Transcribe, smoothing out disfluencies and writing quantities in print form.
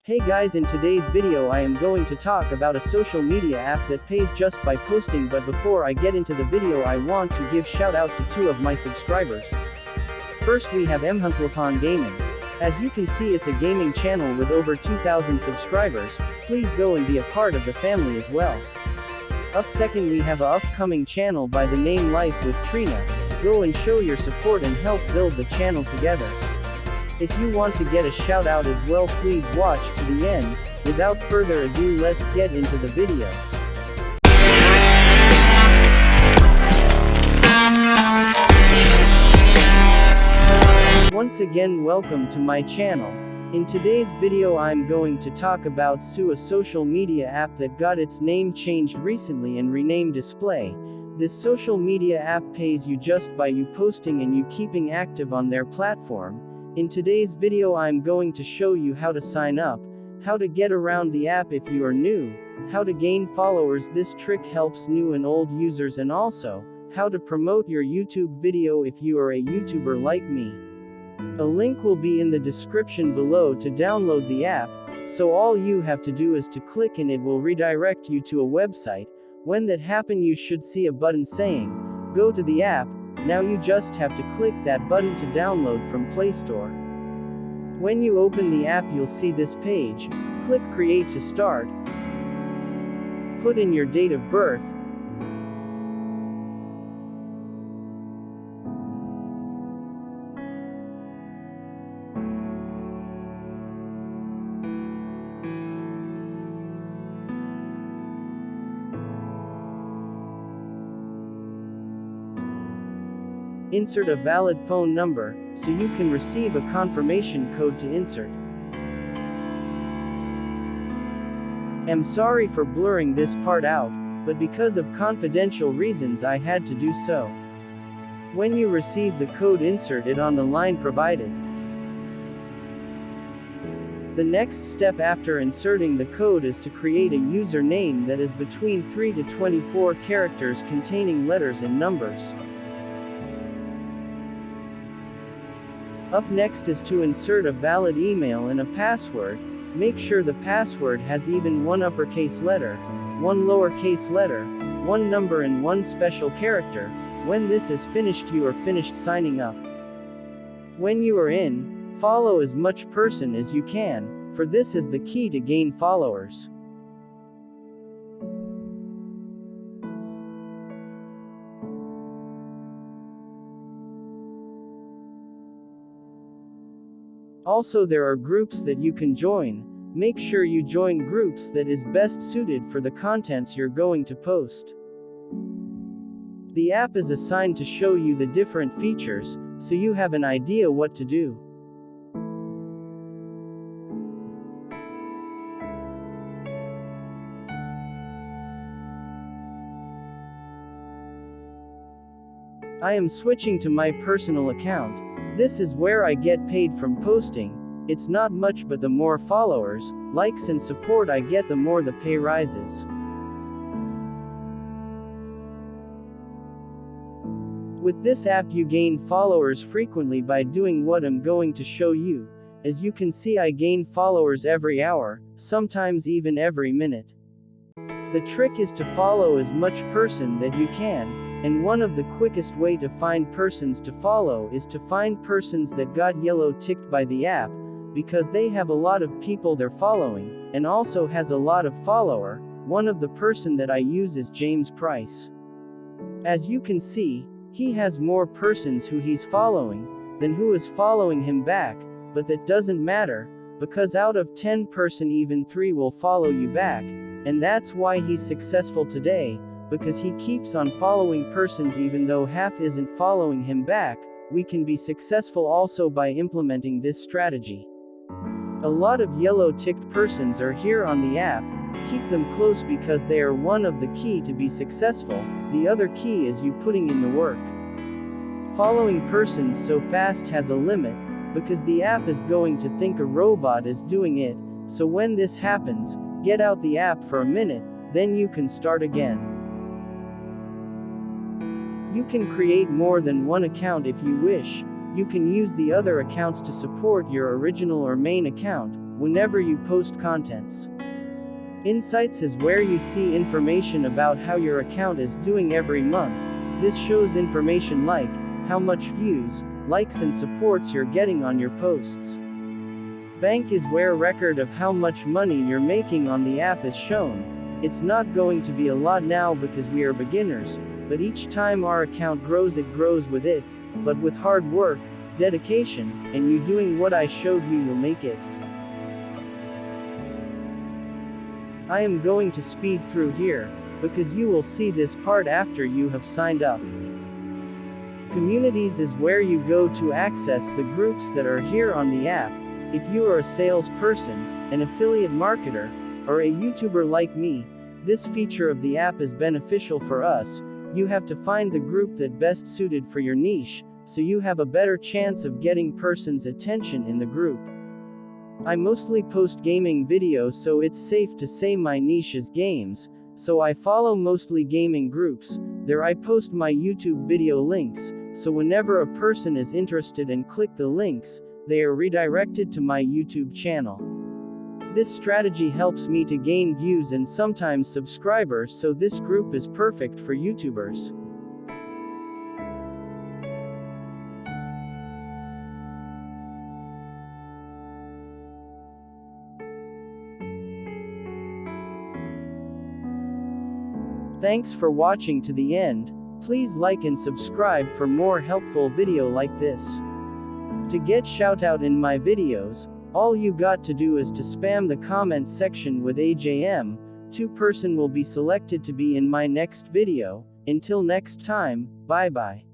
Hey guys, in today's video I am going to talk about a social media app that pays just by posting, but before I get into the video I want to give shout out to two of my subscribers. First we have youtubechannel Gaming. As you can see, it's a gaming channel with over 2,000 subscribers, please go and be a part of the family as well. Up second we have a upcoming channel by the name Life with Trina, go and show your support and help build the channel together. If you want to get a shout out as well, please watch to the end. Without further ado, let's get into the video. Once again, welcome to my channel. In today's video I'm going to talk about a social media app that got its name changed recently and renamed Display. This social media app pays you just by you posting and you keeping active on their platform. In today's video I'm going to show you how to sign up, how to get around the app if you are new, how to gain followers. This trick helps new and old users, and also, how to promote your YouTube video if you are a YouTuber like me. A link will be in the description below to download the app, so all you have to do is to click and it will redirect you to a website. When that happens you should see a button saying, go to the app. Now you just have to click that button to download from Play Store. When you open the app you'll see this page, click create to start, put in your date of birth, insert a valid phone number, so you can receive a confirmation code to insert. I'm sorry for blurring this part out, but because of confidential reasons I had to do so. When you receive the code, insert it on the line provided. The next step after inserting the code is to create a username that is between 3 to 24 characters containing letters and numbers. Up next is to insert a valid email and a password. Make sure the password has even one uppercase letter, one lowercase letter, one number and one special character. When this is finished you are finished signing up. When you are in, follow as much person as you can, for this is the key to gain followers. Also there are groups that you can join. Make sure you join groups that is best suited for the contents you're going to post. The app is assigned to show you the different features, so you have an idea what to do. I am switching to my personal account. This is where I get paid from posting. It's not much, but the more followers, likes and support I get, the more the pay rises. With this app you gain followers frequently by doing what I'm going to show you. As you can see I gain followers every hour, sometimes even every minute. The trick is to follow as much person that you can. And one of the quickest way to find persons to follow is to find persons that got yellow ticked by the app, because they have a lot of people they're following, and also has a lot of follower. One of the person that I use is James Price. As you can see, he has more persons who he's following, than who is following him back, but that doesn't matter, because out of 10 person even 3 will follow you back, and that's why he's successful today. Because he keeps on following persons even though half isn't following him back. We can be successful also by implementing this strategy. A lot of yellow ticked persons are here on the app. Keep them close because they are one of the key to be successful. The other key is you putting in the work. Following persons so fast has a limit, because the app is going to think a robot is doing it. So when this happens, get out the app for a minute, then you can start again. You can create more than one account if you wish. You can use the other accounts to support your original or main account. whenever you post contents. Insights is where you see information about how your account is doing every month. This shows information like how much views, likes and supports you're getting on your posts. Bank is where record of how much money you're making on the app is shown. It's not going to be a lot now because we are beginners, but each time our account grows, it grows with it. But with hard work, dedication, and you doing what I showed you, you'll make it. I am going to speed through here, because you will see this part after you have signed up. Communities is where you go to access the groups that are here on the app. If you are a salesperson, an affiliate marketer, or a YouTuber like me, this feature of the app is beneficial for us. You have to find the group that best suited for your niche, so you have a better chance of getting person's attention in the group. I mostly post gaming videos, so it's safe to say my niche is games, so I follow mostly gaming groups. There I post my YouTube video links, so whenever a person is interested and click the links, they are redirected to my YouTube channel. This strategy helps me to gain views and sometimes subscribers, so this group is perfect for YouTubers. Thanks for watching to the end. Please like and subscribe for more helpful video like this. To get shoutout in my videos, all you got to do is to spam the comment section with AJM. 2 person will be selected to be in my next video. Until next time, bye bye.